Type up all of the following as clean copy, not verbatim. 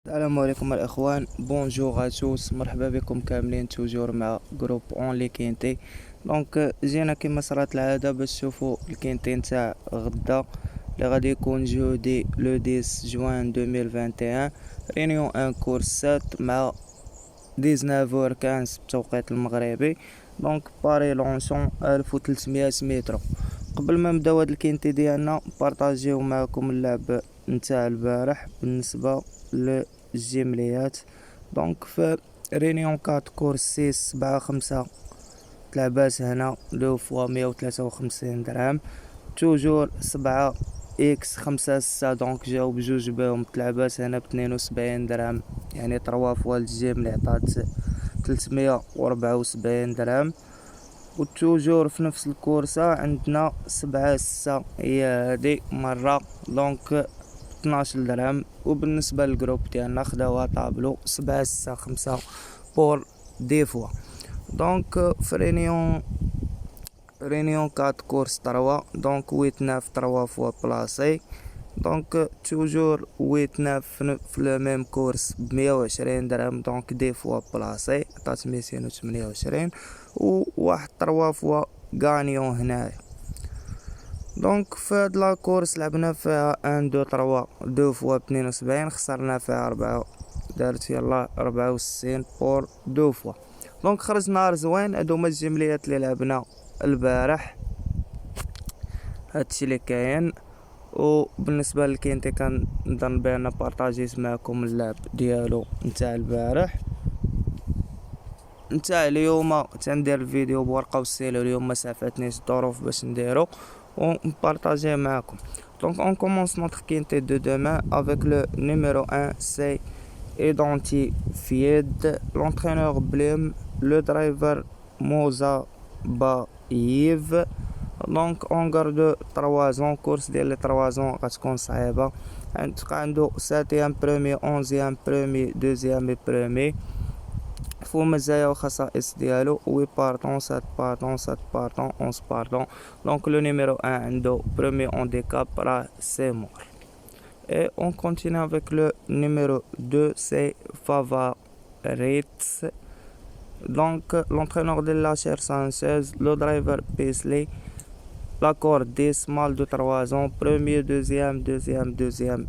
السلام عليكم الاخوان، بونجور اتوس، مرحبا بكم كاملين توجور مع جروب اون لي كينتي. جينا كما صارت العاده باش تشوفوا الكينتي نتاع غدا اللي غادي يكون جودي لو 10 جوان 2021. رينيون ان كورس 7 مع 19 بالتوقيت المغربي. باري لونشون 1300 متر. قبل ما نبداو هاد الكينتي ديالنا بارطاجيو معكم اللعب نتاع البارح بالنسبه للجمليات. في رينيون 4 كورس 6 7 5 تلعبات هنا لو فوا 153 درهم. توجور 7 اكس 5 6 جاو بجوج بهم تلعبات هنا ب72 درهم، يعني 3 فوا الجيم اللي عطات 374 درهم. وتوجور في نفس الكورسة عندنا 7 6 هي هادي مرة 12 درهم. وبالنسبة للجروب ديالنا خداوها طابلو 7 6 5 بور دي فوا. في رينيون 4 كورس 3 8 9 3 فوا بلاصي. توجور 8 9 في لو ميم كورس ب 120 درهم، دي فوا بلاصي عطات 228. و واحد 3 فوا غانيون هنايا. في هاد لا كورس لعبنا فيها 1 2 3 2 فوا ب 72، خسرنا فيها 4، دارت يلا 64 بور 2 فوا. خرج نهار زوين. هادو هما الجمليات اللي لعبنا البارح، هادشي اللي كاين. وبالنسبه للكينتي كنظن بان بارطاجيت معكم اللعب ديالو نتاع البارح. نتاع اليوم تندير الفيديو بورقه وستيلو، اليوم ما سعفتنيش الظروف باش نديرو ونبارطاجيه معكم. On commence notre quintet de demain avec le numéro 1, c'est identifié l'entraîneur Blim, le driver Moza Baïv. On garde 3 ans, course ديال 3 ans غتكون صعيبة. عنده 7e premier 11e premier 2e et premier. فو مزايا وخصائص ديالو 8 بارطون 7 بارطون 7 بارطون 11 بارطون. لو نيميرو 1 عنده برومي هانديكاب راه سي مور. Et on continue avec le numéro 2, c'est Favaritz. L'entraîneur de la chair 116, le driver Paisley, l'accord 10 mal de 3 ans, premier, deuxième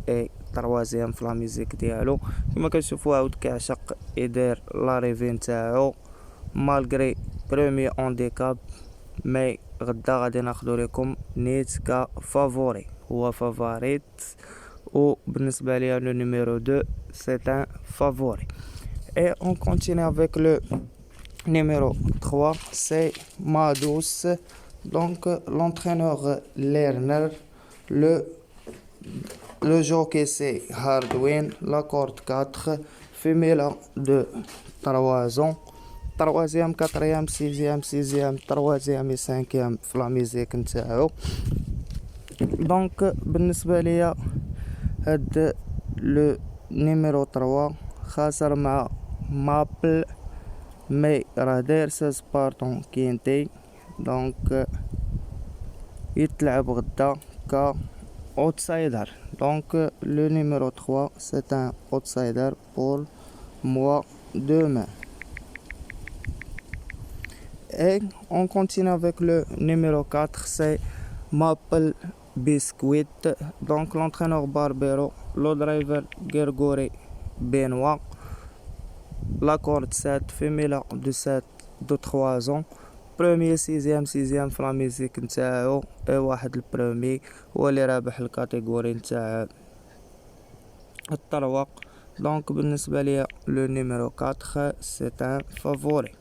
et troisième في لا ميوزيك ديالو. كما كتشوفوا عاود كيعشق يدير لاريفي نتاعو مالغري برومي هانديكاب. مي غدا غادي ناخدو لكم نيت كفافوري، هو فافوريت. وبالنسبه ليا لو نيميرو 2 سي ان فافوري. Et on continue avec le numéro 3, c'est Madous. L'entraîneur Lerner, le jockey c'est Hardwin, la corde 4, femelle de 3 ans, 3e 4e 6e 3e et 5e في لا ميوزيك نتاعو. بالنسبه ليا هاد لو نيميرو 3 خاسر مع مابل، مي راه داير 16 بارطون كينتي. يتلعب غدا ك اوتسايدر. لو نيميرو 3 سي ان اوتسايدر بور موا demain. Et on continue avec le numéro 4, c'est Maple Biscuit. L'entraîneur Barbero, le driver Gergori Benoit, la corde 7, femelle de 7 de 3 ans. Premier 6e في لا ميوزيك نتاعو. واحد البرومي هو اللي رابح الكاتيجوري نتاع الطرواق. بالنسبه ليا لو نيميرو 4 سي ان فافوري.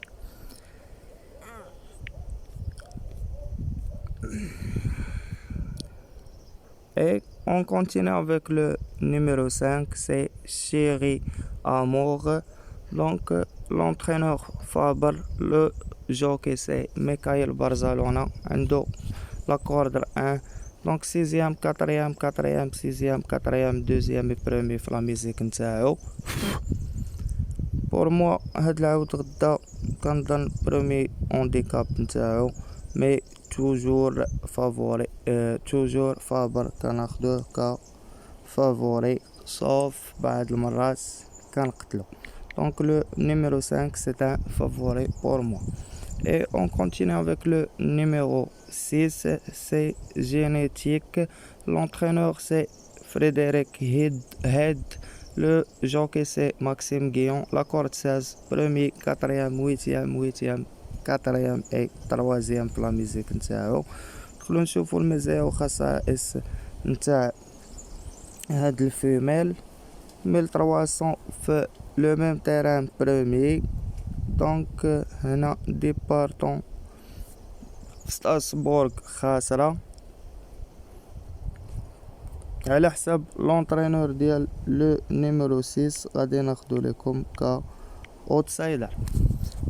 Et on continue avec le numéro 5, c'est Chéri Amour. L'entraîneur Faber, le jockey c'est Mikhail Barzalona, عنده la corde 1. 6e 4e 4e 6e 4e 2e et premier في لا ميوزيك نتاعو. بور موا هاد العاود غدا كنظن برومي هانديكاب نتاعو، مي توجور فابر كناخدوه كفافوري sauf بعد المرات كنقتلو. Donc le numéro 5 c'est un favori pour moi. Et on continue avec le numéro 6, c'est génétique. L'entraîneur c'est Frédéric Head. Le jockey c'est Maxime Guillon. La corde 16, premier, quatrième, huitième, quatrième et troisième في لا ميزيك نتاعو. ندخلو نشوفو المزايا وخصائص نتاع هاد الفيميل. 1300 في لو ميم تيران بروميي. دونك هنا ديبارتون ستاسبورغ خاسرة على حساب لونترينور ديال لو نيميرو 6 غادي ناخدو لكم ك outsider.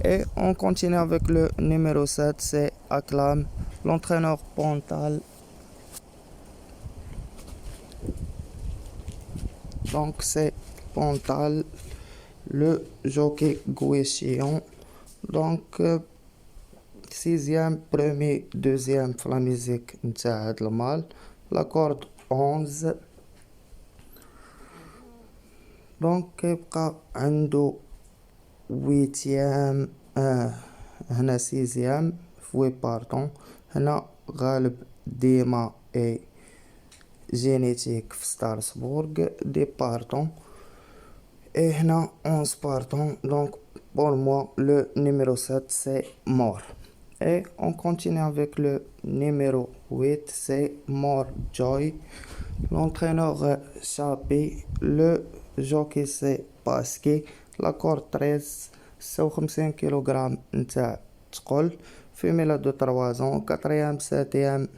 Et on continue avec le numéro 7, c'est Acclam, l'entraîneur Pontal. Donc c'est Pontal, le jockey Gouéchillon. Donc sixième, premier, deuxième في la musique نتاع هاد المال. La corde 11. Donc كيبقى عنده huitième هنا sixième فوي باردون. هنا غالب ديما اي جينيتيك في ستارسبورغ دي باردون. Et هنا 11 partons. Donc pour moi le numéro 7 c'est mort. Et on continue avec le numéro 8, c'est More Joy. L'entraîneur Chapi. Le jockey c'est Pasquet. La corde 13, 56 kg نتاع تقل. Femelle de 3 ans, 4e, 7e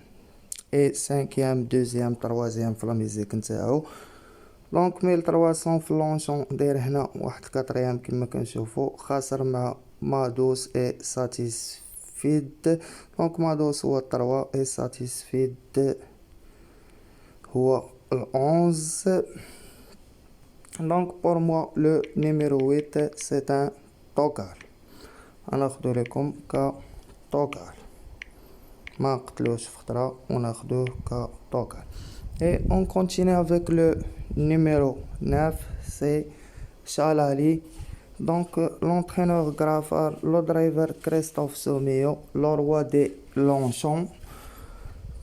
et 5e, 2e, 3e في la musique نتاعو. دونك 1300 في لونشون داير هنا واحد 4e كما كنشوفو. خاسر مع مادوس اي ساتيسفيد. دونك مادوس هو 3 اي ساتيسفيد هو 11. Donc pour moi le numéro 8 c'est un tokar. غناخدو لكم ك توكار. ما نقتلوش في خطرة وناخدوه ك توكار. Et on continue avec le numéro 9, c'est Chalali. Donc l'entraîneur Graffard, le driver Christophe Somio, le roi des Longchamps.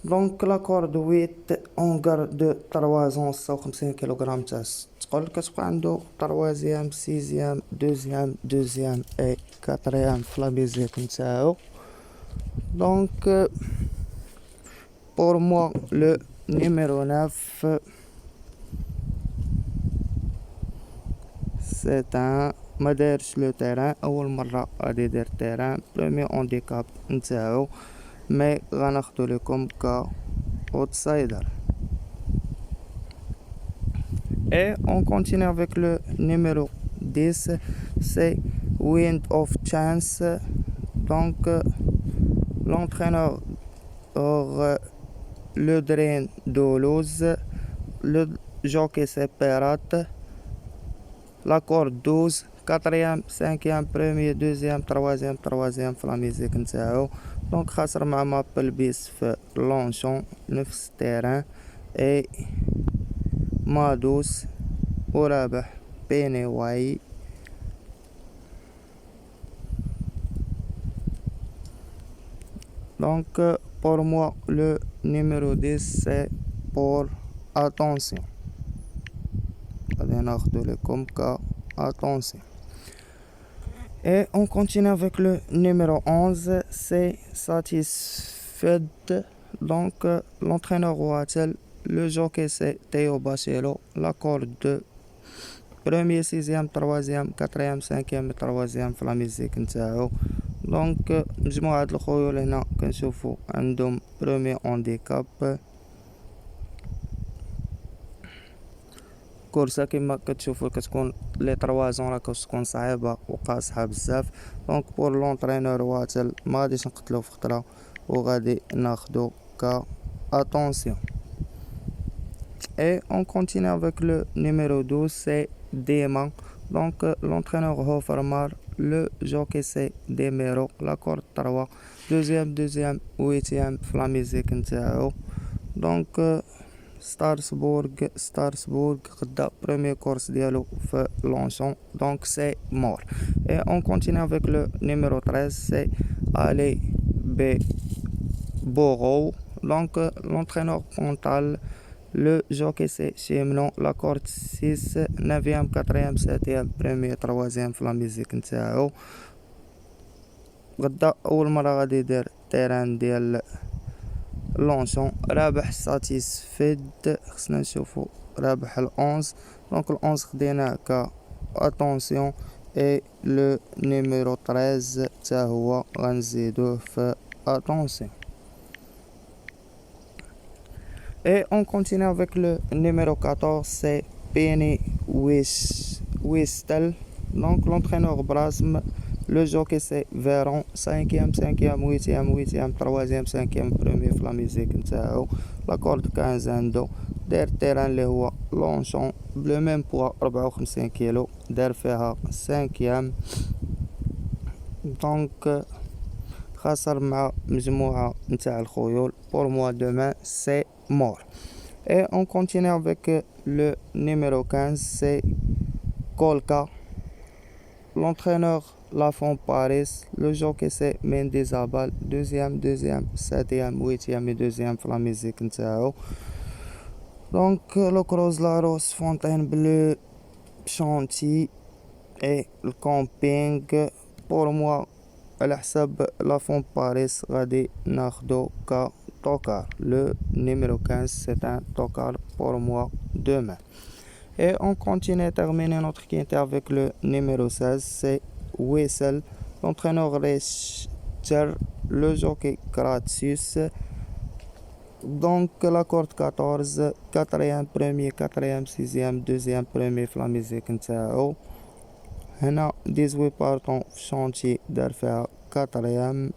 Donc la corde 8, on garde 3 ans 56 kg تاع تقل. كتبقى عنده 3e, 6e, 2e et 4e في la musique نتاعو. Donc pour moi le numéro 9 c'est un مدارش لو تيران. اول مره غادي يدير تيران. بروميي اونديكاب نتاعو مي غناخدو لكم ك outsider. Et on continue avec le numéro 10, c'est Wind of Chance. Donc l'entraîneur le Drain Dolouse. Le jockey c'est Perat. La corde 12, 4e, 5e, 1er, 2e, 3e في la musique نتاعو. دونك خاسر مع مابل بيس في لونشون نفس التيران اي مادوس ورابح بيني واي. Donc pour moi le numéro 10 c'est pour attention. غادي ناخدو لكم ك attention. Et on continue avec le numéro 11, c'est Satisfed. Donc l'entraîneur Watel, le jockey c'est Théo Bachelot. La corde 2, 1er, 6e, 3e, 4e, 5e, 3e في la musique نتاعو. دونك مجموعة هاد الخيول هنا كنشوفو عندهم برومي اونديكاب. كورسا كما كتشوفو كتكون لي 3 زون راه كتكون صعيبة وقاصحة بزاف. دونك بور لونطرينور واتل ما غاديش نقتلو في خطرة وغادي ناخدو ك attention. Et on continue avec le numéro 12, c'est Démon. Donc l'entraîneur Hofermar, le jockey c'est Demero. La corde 3, 2e, 8e في la musique نتاعو. Donc ستارسبورغ غدا premier course ديالو في Longchamp, donc c'est mort. Et on continue avec le numéro 13, c'est Ali Borough. Donc l'entraîneur Pontal, le jockey c'est Chimnon, la corde 6, 9e, 4e, 7e, 1er, 3e في لا ميوزيك نتاعو. غدا اول مره غادي يدير تيران ديال لونشون، رابح ساتيسفيد، خصنا نشوفو رابح ال11. دونك ال11 خديناه ك اتونسيون، اي لو نيميرو 13 تا هو غنزيدوه في attention. Et on continue avec le numéro 14, c'est Penny Whistle. Donc l'entraîneur Brasm, le jockey c'est Véron, 5e, 5e, 8e, 8e, 3e, 5e, premier في لا ميوزيك نتاعو. لا كورد 15 عندو، داير تيران اللي هو لونشون بلو ميم بوا 54 كيلو، دار فيها 5e. دونك خسر مع مجموعة نتاع الخيول. pour moi demain c'est mort. Et on continue avec le numéro 15, c'est Kolka. L'entraîneur Lafont Paris, le jockey c'est Mendizabal, 2e, 7e, 8e et 2e في la musique نتاعو. Donc le Cross Laros, Fontaine Bleue, Chanty et le camping. pour moi على حساب لافون باريس غادي ناخدو ك توكار. le numéro 15 c'est un tocard pour moi demain. Et on continue à terminer notre quintet avec le numéro 16, c'est Whistle. L'entraîneur Richter, le jockey Gratius. Donc la corde 14, 4e, 1er, 4e, 6e, 2e, 1er في لا ميوزيك نتاعو. هنا 18 بارطون في شونتي دار فيها 4e،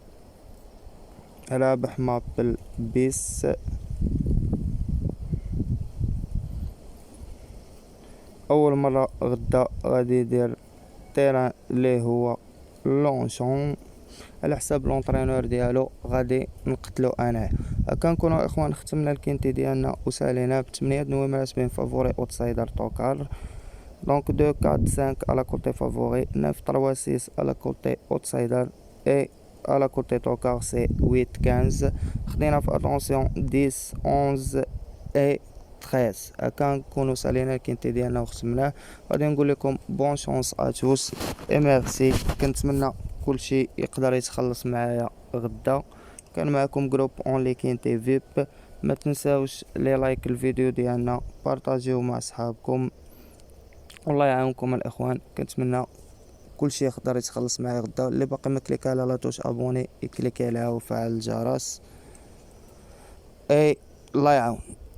رابح مابل بيس. اول مره غدا غادي يدير تيران اللي هو لونشون، على حساب لونطرينور ديالو غادي نقتلو انا. كنكونوا اخوان ختمنا الكينتي ديالنا وسالينا بثمانية نومرات بين فافوري اوتسايدر توكار. Donc 2, 4, 5 à la côté favori, 9, 3, 6 à la côté outsider et à la côté tocard c'est 8, 15. خدينا في attention 10, 11 et 13. هكا نكونو سالينا الكينتي ديالنا وختمناه. غادي نقول لكم بون شونس ا توس اي ميرسي. كنتمنى كلشي يقدر يتخلص معايا غدا. كان معكم جروب اون لي كينتي فيب. ما تنساوش لي لايك الفيديو ديالنا، بارطاجيو مع صحابكم. والله يعاونكم الاخوان. كنتمنى كلشي يقدر يتخلص معايا غدا. اللي باقي ما كليك على لا توش ابوني يكليك عليها وفعل الجرس. اي الله يعاون.